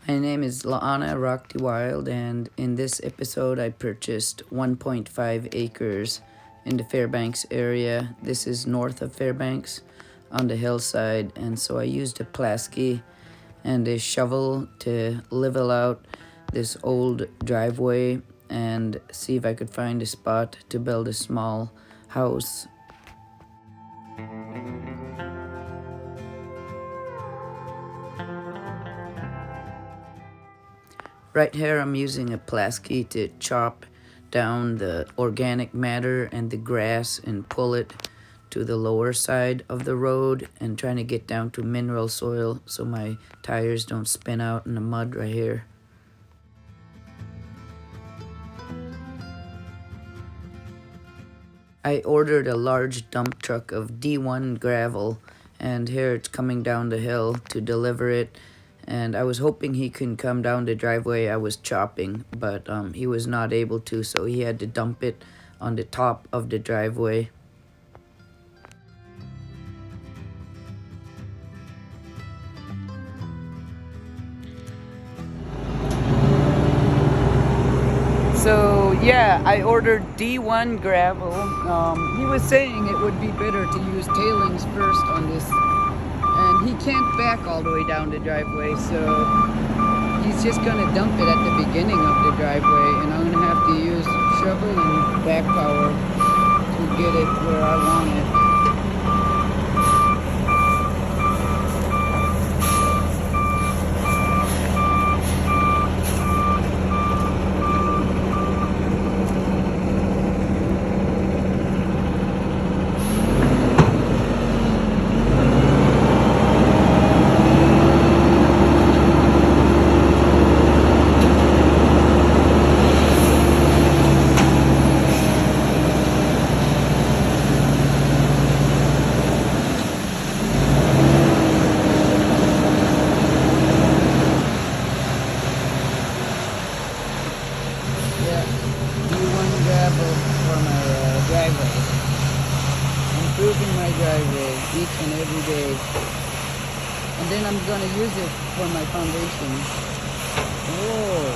My name is Laana Rockty Wild, and in this episode I purchased 1.5 acres in the Fairbanks area. This is north of Fairbanks on the hillside, and so I used a plasky and a shovel to level out this old driveway and see if I could find a spot to build a small house. Right here I'm using a plasky to chop down the organic matter and the grass and pull it to the lower side of the road and trying to get down to mineral soil so my tires don't spin out in the mud right here. I ordered a large dump truck of D1 gravel, and here it's coming down the hill to deliver it. And I was hoping he could come down the driveway I was chopping, but he was not able to, so he had to dump it on the top of the driveway. So yeah, I ordered D1 gravel. He was saying it would be better to use tailings first on this, and he can't back all the way down the driveway, so he's just gonna dump it at the beginning of the driveway, and I'm gonna have to use shovel and back power to get it where I want it. For my driveway. Improving my driveway each and every day. And then I'm going to use it for my foundation. Whoa!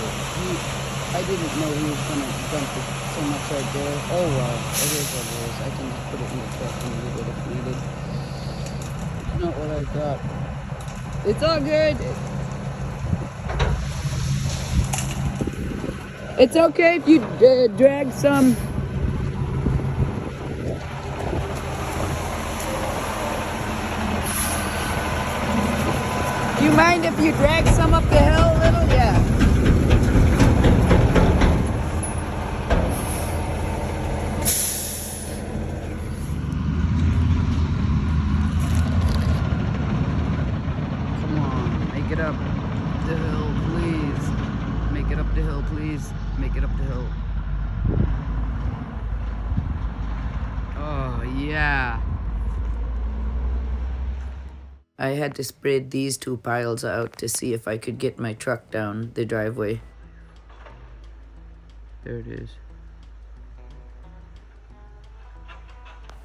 I didn't know he was going to dump it so much right there. Oh wow, it is what it is. I can just put it in the truck and leave it if needed. Not what I thought. It's all good. It's okay if you drag some. Do you mind if you drag some up the hill a little? Yeah. Come on, make it up the hill, please. Make it up the hill, please. Make it up the hill. Oh, yeah. I had to spread these two piles out to see if I could get my truck down the driveway. There it is.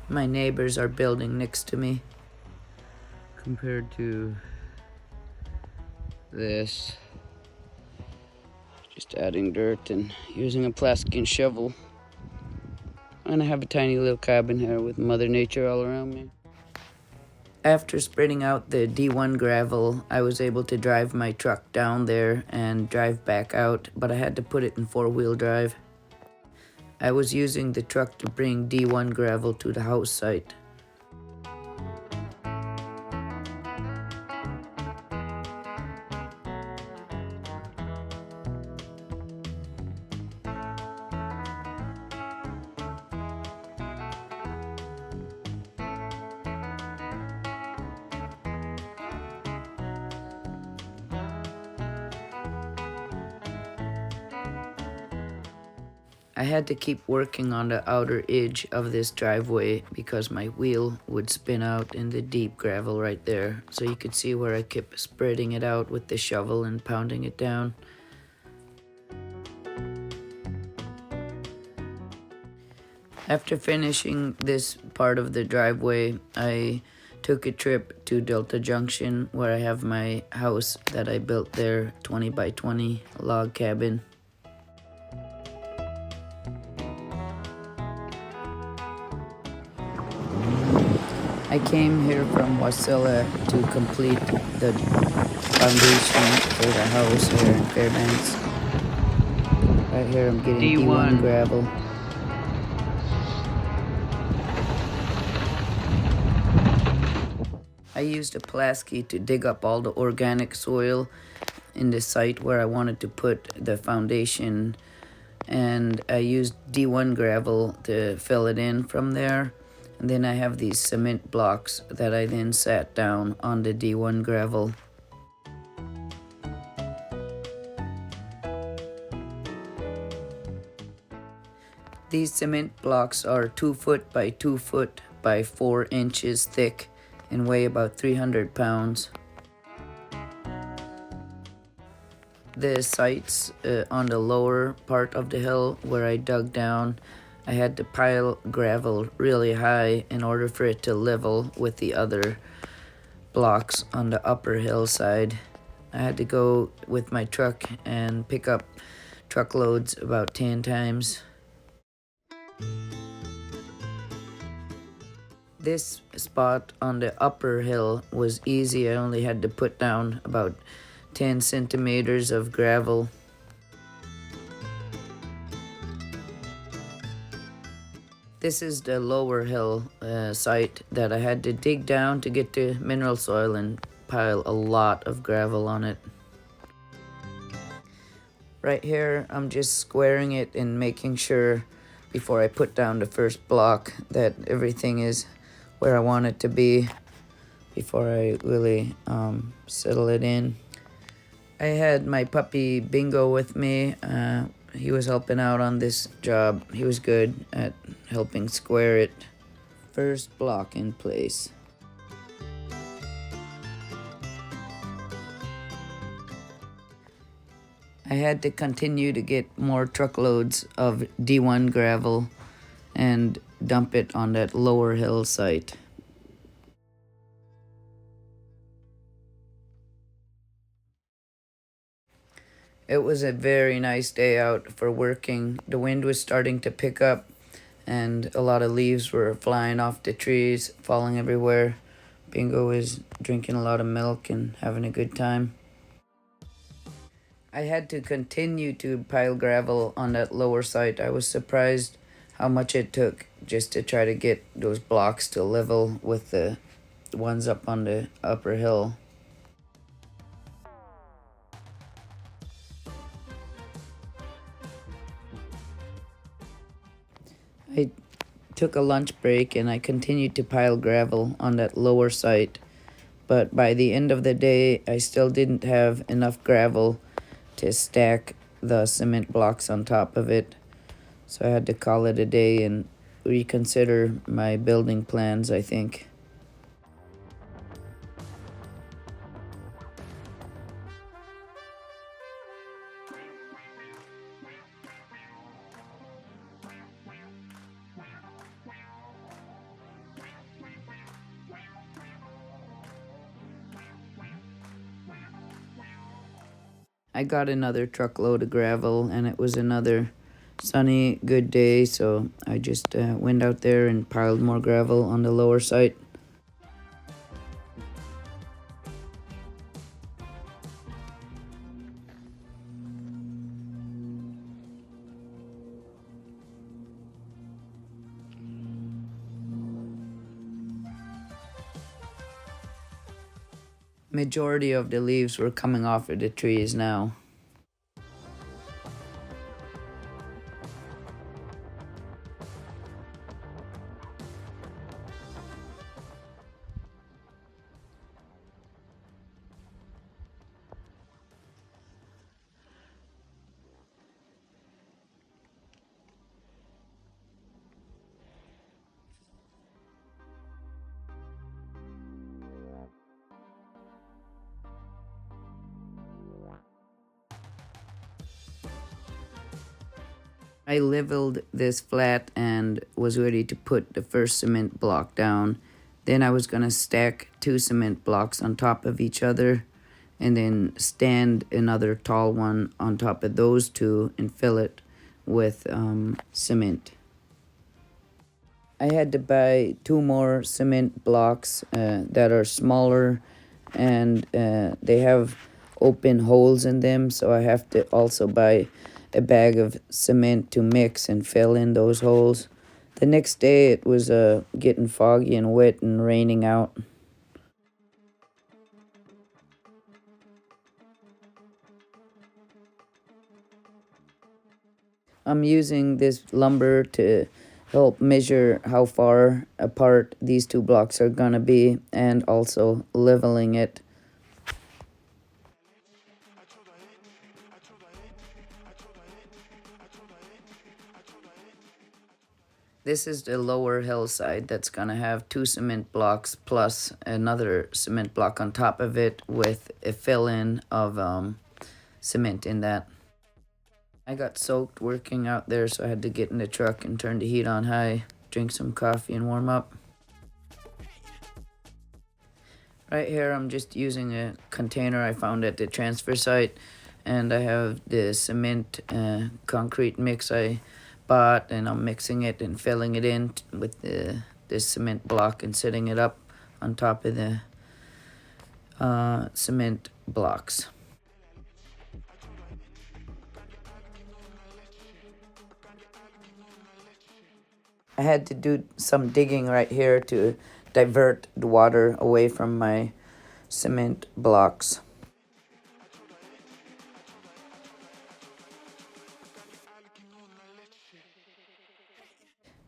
My neighbors are building next to me. Compared to this, just adding dirt and using a plastic shovel. And I have a tiny little cabin here with Mother Nature all around me. After spreading out the D1 gravel, I was able to drive my truck down there and drive back out, but I had to put it in four-wheel drive. I was using the truck to bring D1 gravel to the house site. I had to keep working on the outer edge of this driveway because my wheel would spin out in the deep gravel right there. So you could see where I kept spreading it out with the shovel and pounding it down. After finishing this part of the driveway, I took a trip to Delta Junction where I have my house that I built there, 20 by 20 log cabin. I came here from Wasilla to complete the foundation for the house here in Fairbanks. Right here I'm getting D1 gravel. I used a Pulaski to dig up all the organic soil in the site where I wanted to put the foundation, and I used D1 gravel to fill it in from there. And then I have these cement blocks that I then sat down on the D1 gravel. These cement blocks are 2 foot by 2 foot by 4 inches thick and weigh about 300 pounds. The sites on the lower part of the hill where I dug down, I had to pile gravel really high in order for it to level with the other blocks on the upper hillside. I had to go with my truck and pick up truckloads about 10 times. This spot on the upper hill was easy. I only had to put down about 10 centimeters of gravel. This is the lower hill site that I had to dig down to get the mineral soil and pile a lot of gravel on it. Right here, I'm just squaring it and making sure before I put down the first block that everything is where I want it to be before I really settle it in. I had my puppy Bingo with me. He was helping out on this job. He was good at helping square it. First block in place. I had to continue to get more truckloads of D1 gravel and dump it on that lower hill site. It was a very nice day out for working. The wind was starting to pick up and a lot of leaves were flying off the trees, falling everywhere. Bingo was drinking a lot of milk and having a good time. I had to continue to pile gravel on that lower site. I was surprised how much it took just to try to get those blocks to level with the ones up on the upper hill. I took a lunch break and I continued to pile gravel on that lower site, but by the end of the day I still didn't have enough gravel to stack the cement blocks on top of it, so I had to call it a day and reconsider my building plans, I think. I got another truckload of gravel and it was another sunny, good day, so I just went out there and piled more gravel on the lower site. Majority of the leaves were coming off of the trees now. I leveled this flat and was ready to put the first cement block down, Then I was gonna stack 2 cement blocks on top of each other and then stand another tall one on top of those 2 and fill it with cement. I had to buy 2 more cement blocks that are smaller, and they have open holes in them, so I have to also buy a bag of cement to mix and fill in those holes. The next day it was getting foggy and wet and raining out. I'm using this lumber to help measure how far apart these 2 blocks are gonna be, and also leveling it. This is the lower hillside that's gonna have 2 cement blocks plus another cement block on top of it with a fill-in of cement in that. I got soaked working out there, so I had to get in the truck and turn the heat on high, drink some coffee and warm up. Right here I'm just using a container I found at the transfer site, and I have the cement concrete mix I bought, and I'm mixing it and filling it in with this cement block and setting it up on top of the cement blocks. I had to do some digging right here to divert the water away from my cement blocks.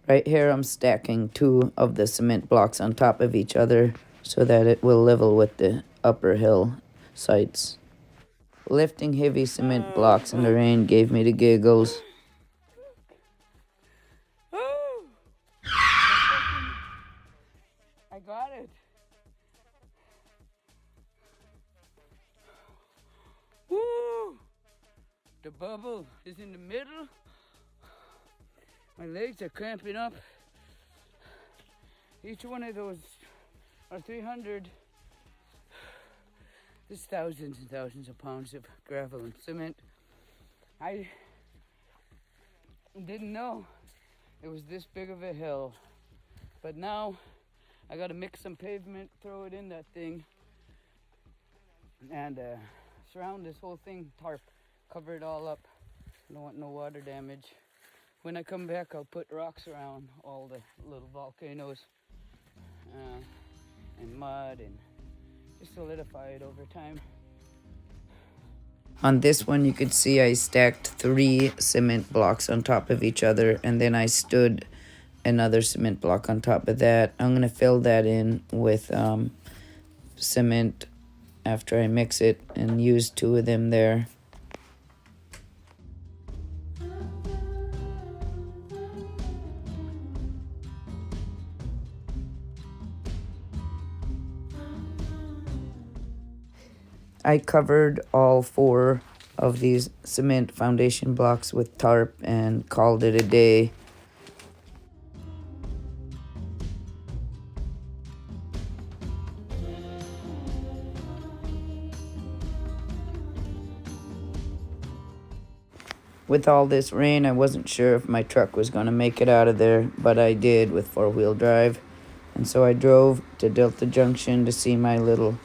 Right here I'm stacking 2 of the cement blocks on top of each other so that it will level with the upper hill sites. Lifting heavy cement blocks in the rain gave me the giggles. I got it. Woo! The bubble is in the middle. My legs are cramping up. Each one of those are 300. There's thousands and thousands of pounds of gravel and cement. I didn't know it was this big of a hill. But now I gotta mix some pavement, throw it in that thing, and surround this whole thing, tarp, cover it all up. I don't want no water damage. When I come back, I'll put rocks around all the little volcanoes and mud, and just solidify it over time. On this one, you could see I stacked 3 cement blocks on top of each other, and then I stood another cement block on top of that. I'm gonna fill that in with cement after I mix it and use 2 of them there. I covered all 4 of these cement foundation blocks with tarp and called it a day. With all this rain, I wasn't sure if my truck was going to make it out of there, but I did with 4-wheel drive. And so I drove to Delta Junction to see my little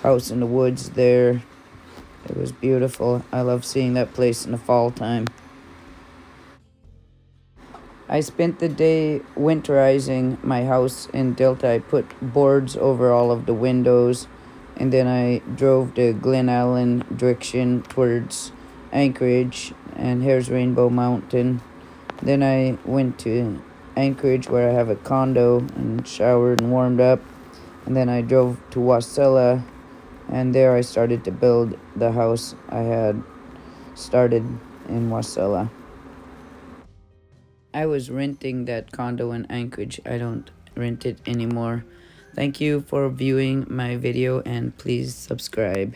house in the woods there. It was beautiful. I love seeing that place in the fall time. I spent the day winterizing my house in Delta. I put boards over all of the windows, and then I drove to Glen Allen direction towards Anchorage, and here's Rainbow Mountain. Then I went to Anchorage where I have a condo and showered and warmed up, and then I drove to Wasilla, and there I started to build the house I had started in Wasilla. I was renting that condo in Anchorage. I don't rent it anymore. Thank you for viewing my video, and please subscribe.